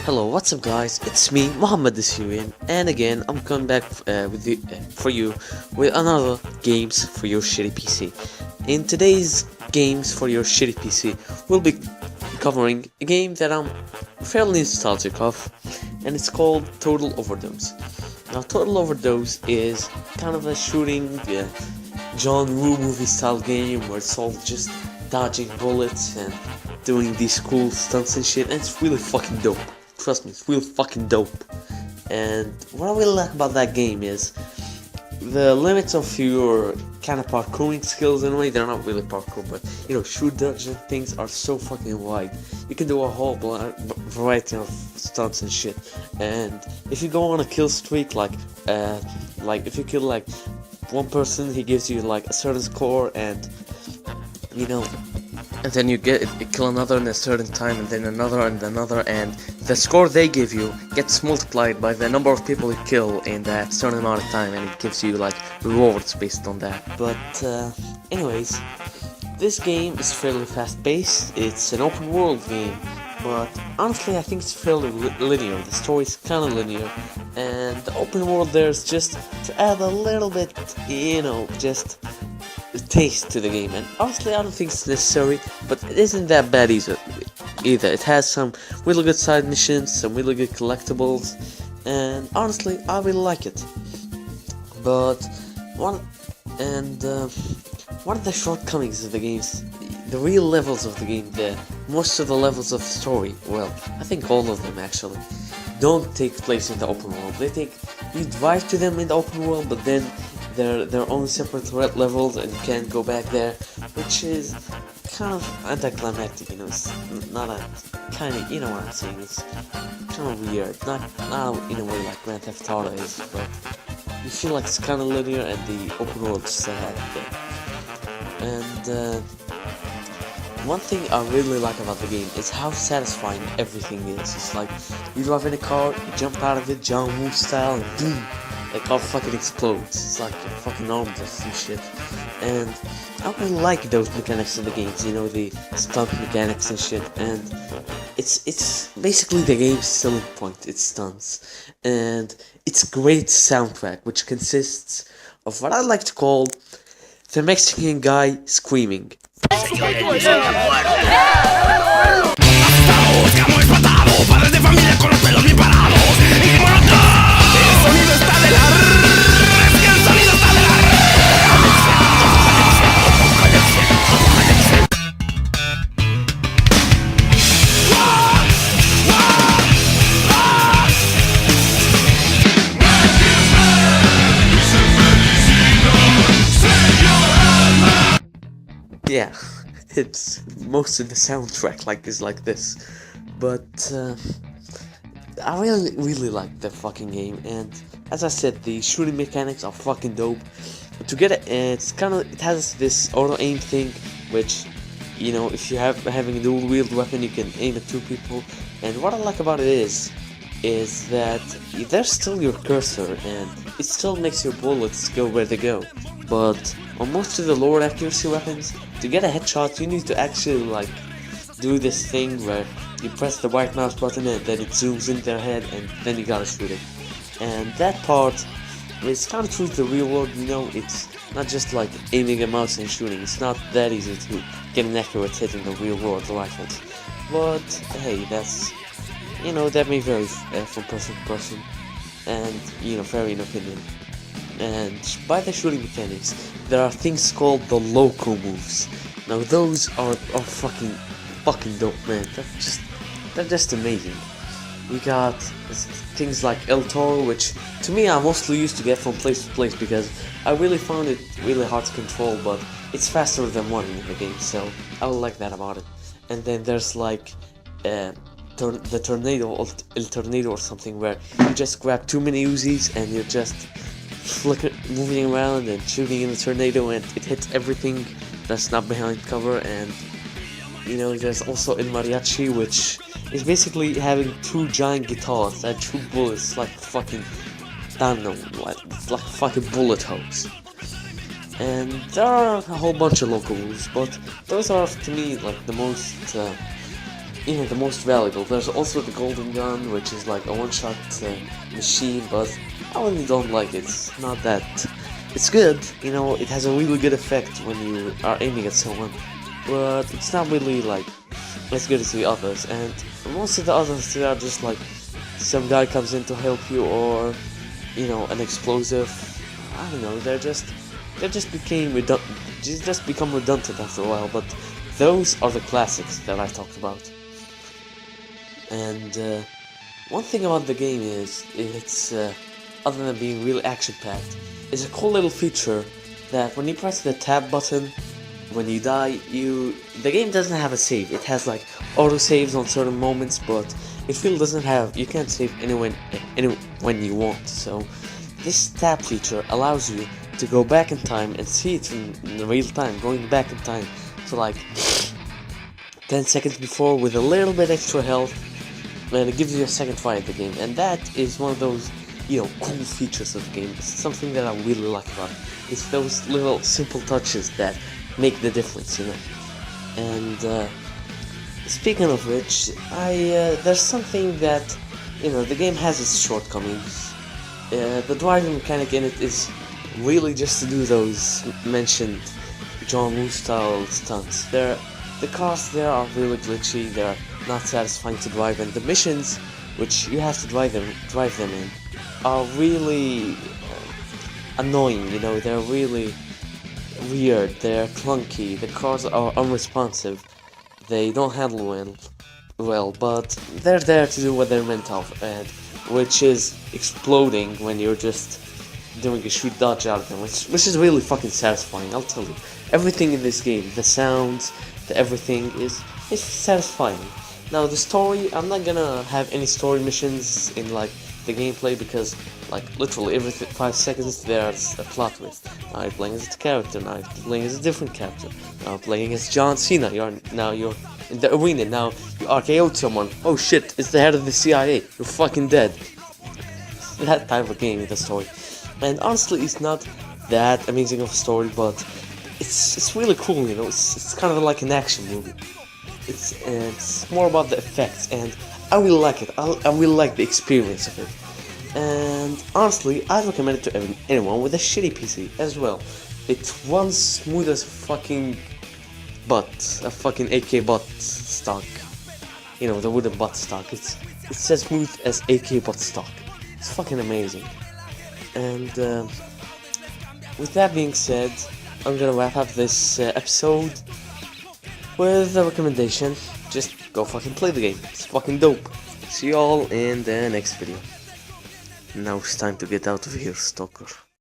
Hello, what's up guys, it's me, Muhammad the Syrian, and again I'm coming back for you with another games for your shitty PC. In today's games for your shitty PC, we'll be covering a game that I'm fairly nostalgic of, and it's called Total Overdose. Now Total Overdose is kind of a shooting John Woo movie style game where it's all just dodging bullets and doing these cool stunts and shit, and it's really fucking dope. Trust me, it's real fucking dope. And what I really like about that game is the limits of your kind of parkouring skills. In a way, they're not really parkour, but shoot dodge and things are so fucking wide. You can do a whole variety of stunts and shit. And if you go on a kill streak, like if you kill like one person, he gives you like a certain score, and and then you kill another in a certain time, and then another and another, and the score they give you gets multiplied by the number of people you kill in that certain amount of time, and it gives you like rewards based on that. But anyways, this game is fairly fast paced. It's an open world game, but honestly I think it's fairly linear. The story is kind of linear, and the open world there's just to add a little bit, just taste to the game. And honestly I don't think it's necessary, but it isn't that bad either. It has some really good side missions, some really good collectibles, and honestly I really like it. But one of the shortcomings of the games, the real levels of the game, most of the levels of the story, well, I think all of them actually, don't take place in the open world. You drive to them in the open world, but then they're their own separate levels, and you can't go back there, which is kind of anticlimactic. It's not a kind of, you know what I'm saying. It's kind of weird, not in a way like Grand Theft Auto is, but you feel like it's kind of linear, and the open world just had it there. And one thing I really like about the game is how satisfying everything is. It's like you drive in a car, you jump out of it, John Woo style, and boom, the car fucking explodes. It's like a fucking arm test and shit. And I really like those mechanics in the games, the stunt mechanics and shit. And it's basically the game's selling point. It's stunts, and it's great soundtrack, which consists of what I like to call the Mexican guy screaming. Yeah, it's most of the soundtrack is like this, but I really like the fucking game. And as I said, the shooting mechanics are fucking dope. To get it, it has this auto aim thing, which if you having a dual wield weapon, you can aim at two people. And what I like about it is that there's still your cursor, and it still makes your bullets go where they go. But on most of the lower accuracy weapons, to get a headshot, you need to actually do this thing where you press the right mouse button and then it zooms in their head, and then you gotta shoot it. And that part is kind of true to the real world. It's not just like aiming a mouse and shooting. It's not that easy to get an accurate hit in the real world rifles. But hey, that's that may vary from person to person, and vary in opinion. And by the shooting mechanics, there are things called the loco moves. Now those are fucking dope, man. They're just amazing. We got things like El Toro, which to me I mostly used to get from place to place because I really found it really hard to control, but it's faster than running in the game, so I like that about it. And then there's the tornado, El Tornado or something, where you just grab too many Uzis and you're just moving around and shooting in the tornado, and it hits everything that's not behind cover. And there's also El Mariachi, which is basically having two giant guitars that shoot bullets like fucking, I don't know, it's like fucking bullet holes. And there are a whole bunch of local moves, but those are to me like the most the most valuable. There's also the golden gun, which is like a one-shot machine, but I really don't like it. It's not that. It's good, it has a really good effect when you are aiming at someone, but it's not really like as good as the others. And most of the others, they are just like some guy comes in to help you, or an explosive. I don't know. They just become redundant after a while. But those are the classics that I talked about. And one thing about the game is it's other than being really action-packed, is a cool little feature that when you press the tab button, when you die, the game doesn't have a save. It has like auto saves on certain moments, but it really doesn't have. You can't save when you want. So this tab feature allows you to go back in time and see it in real time, going back in time to like 10 seconds before with a little bit extra health, and it gives you a second try at the game. And that is one of those cool features of the game. It's something that I really like about it. It's those little simple touches that make the difference, And speaking of which, there's something that the game has its shortcomings. The driving mechanic in it is really just to do those mentioned John Woo style stunts. The cars there are really glitchy. They're not satisfying to drive, and the missions, which you have to drive them in, are really annoying. They're really weird. They're clunky. The cars are unresponsive. They don't handle well, but they're there to do what they're meant of, and which is exploding when you're just doing a shoot dodge out of them, which is really fucking satisfying. I'll tell you, everything in this game, the sounds, everything is satisfying. Now the story, I'm not gonna have any story missions in like the gameplay, because like literally every 5 seconds there's a plot twist. Now you're playing as a character, now you're playing as a different character, now you're playing as John Cena, you're in the arena, now you RKO'd someone, oh shit, it's the head of the CIA, you're fucking dead. That type of game, the story. And honestly, it's not that amazing of a story, but it's really cool, it's kind of like an action movie. It's more about the effects, and I really like it. I really like the experience of it. And honestly, I recommend it to anyone with a shitty PC as well. It runs smooth as fucking a fucking AK butt stock. The wooden butt stock. It's as smooth as AK butt stock. It's fucking amazing. And with that being said, I'm gonna wrap up this episode with a recommendation. Just go fucking play the game. It's fucking dope. See y'all in the next video. Now it's time to get out of here, stalker.